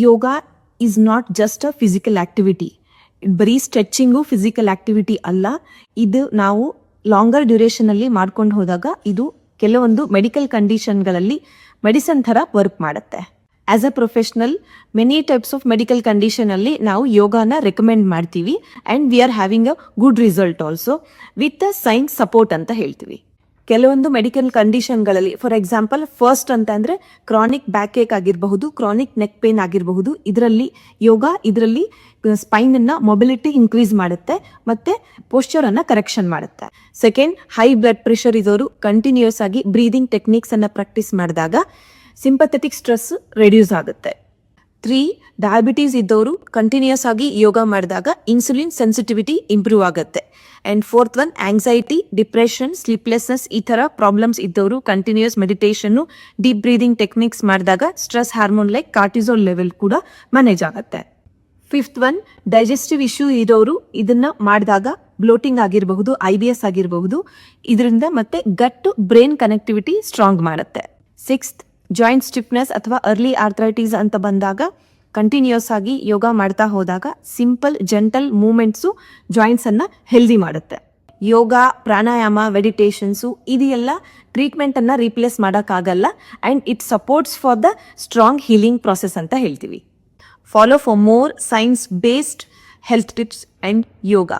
Yoga is not just a physical activity. ಬರೀ ಸ್ಟ್ರೆಚಿಂಗು physical activity ಅಲ್ಲ, ಇದು ನಾವು ಲಾಂಗರ್ ಡ್ಯೂರೇಷನ್ ಅಲ್ಲಿ ಮಾಡ್ಕೊಂಡು ಹೋದಾಗ ಇದು ಕೆಲವೊಂದು ಮೆಡಿಕಲ್ ಕಂಡೀಷನ್ಗಳಲ್ಲಿ ಮೆಡಿಸನ್ ಥರ ವರ್ಕ್ ಮಾಡುತ್ತೆ. As a professional many types of medical condition ಅಲ್ಲಿ ನಾವು ಯೋಗಾನ ರೆಕಮೆಂಡ್ ಮಾಡ್ತೀವಿ and we are having a good result also with a science support ಅಂತ ಹೇಳ್ತೀವಿ. ಕೆಲವೊಂದು ಮೆಡಿಕಲ್ ಕಂಡೀಷನ್ಗಳಲ್ಲಿ ಫಾರ್ ಎಕ್ಸಾಂಪಲ್ ಫಸ್ಟ್ ಅಂತ ಅಂದರೆ ಕ್ರಾನಿಕ್ ಬ್ಯಾಕ್ ಏಕ್ ಆಗಿರಬಹುದು, ಕ್ರಾನಿಕ್ ನೆಕ್ ಪೇನ್ ಆಗಿರಬಹುದು. ಇದರಲ್ಲಿ ಸ್ಪೈನನ್ನು ಮೊಬಿಲಿಟಿ ಇನ್ಕ್ರೀಸ್ ಮಾಡುತ್ತೆ ಮತ್ತು ಪೋಸ್ಚರನ್ನು ಕರೆಕ್ಷನ್ ಮಾಡುತ್ತೆ. ಸೆಕೆಂಡ್, ಹೈ ಬ್ಲಡ್ ಪ್ರೆಷರ್ ಇರೋರು ಕಂಟಿನ್ಯೂಸ್ ಆಗಿ ಬ್ರೀದಿಂಗ್ ಟೆಕ್ನಿಕ್ಸನ್ನು ಪ್ರಾಕ್ಟೀಸ್ ಮಾಡಿದಾಗ ಸಿಂಪಥೆಟಿಕ್ ಸ್ಟ್ರೆಸ್ ರೆಡ್ಯೂಸ್ ಆಗುತ್ತೆ. 3, ಡಯಾಬಿಟೀಸ್ ಇದ್ದವರು ಕಂಟಿನ್ಯೂಸ್ ಆಗಿ ಯೋಗ ಮಾಡಿದಾಗ ಇನ್ಸುಲಿನ್ ಸೆನ್ಸಿಟಿವಿಟಿ ಇಂಪ್ರೂವ್ ಆಗುತ್ತೆ. And 4th one, anxiety, depression, sleeplessness ಈ ಥರ ಪ್ರಾಬ್ಲಮ್ಸ್ ಇದ್ದವರು ಕಂಟಿನ್ಯೂಸ್ ಮೆಡಿಟೇಷನ್ನು, ಡೀಪ್ ಬ್ರೀದಿಂಗ್ ಟೆಕ್ನಿಕ್ಸ್ ಮಾಡಿದಾಗ stress hormone like cortisol level ಕೂಡ ಮ್ಯಾನೇಜ್ ಆಗುತ್ತೆ. 5th ಒನ್, ಡೈಜೆಸ್ಟಿವ್ ಇಶ್ಯೂ ಇರೋರು ಇದನ್ನ ಮಾಡಿದಾಗ ಬ್ಲೋಟಿಂಗ್ ಆಗಿರಬಹುದು, IBS ಆಗಿರಬಹುದು, ಇದರಿಂದ ಮತ್ತೆ ಗಟ್ ಟು ಬ್ರೈನ್ ಕನೆಕ್ಟಿವಿಟಿ ಸ್ಟ್ರಾಂಗ್ ಮಾಡುತ್ತೆ. 6th, ಜಾಯಿಂಟ್ ಸ್ಟಿಫ್ನೆಸ್ ಅಥವಾ ಅರ್ಲಿ ಆರ್ಥರೈಟಿಸ್ ಅಂತ ಬಂದಾಗ ಕಂಟಿನ್ಯೂಸ್ ಆಗಿ ಯೋಗ ಮಾಡ್ತಾ ಹೋದಾಗ ಸಿಂಪಲ್ ಜೆಂಟಲ್ ಮೂವ್ಮೆಂಟ್ಸು ಜಾಯಿಂಟ್ಸನ್ನು ಹೆಲ್ದಿ ಮಾಡುತ್ತೆ. ಯೋಗ, ಪ್ರಾಣಾಯಾಮ, ಮೆಡಿಟೇಷನ್ಸು ಇದೆಲ್ಲ ಟ್ರೀಟ್ಮೆಂಟನ್ನು ರೀಪ್ಲೇಸ್ ಮಾಡೋಕ್ಕಾಗಲ್ಲ and it supports for the strong healing process ಅಂತ ಹೇಳ್ತೀವಿ. Follow for more science based health tips and yoga.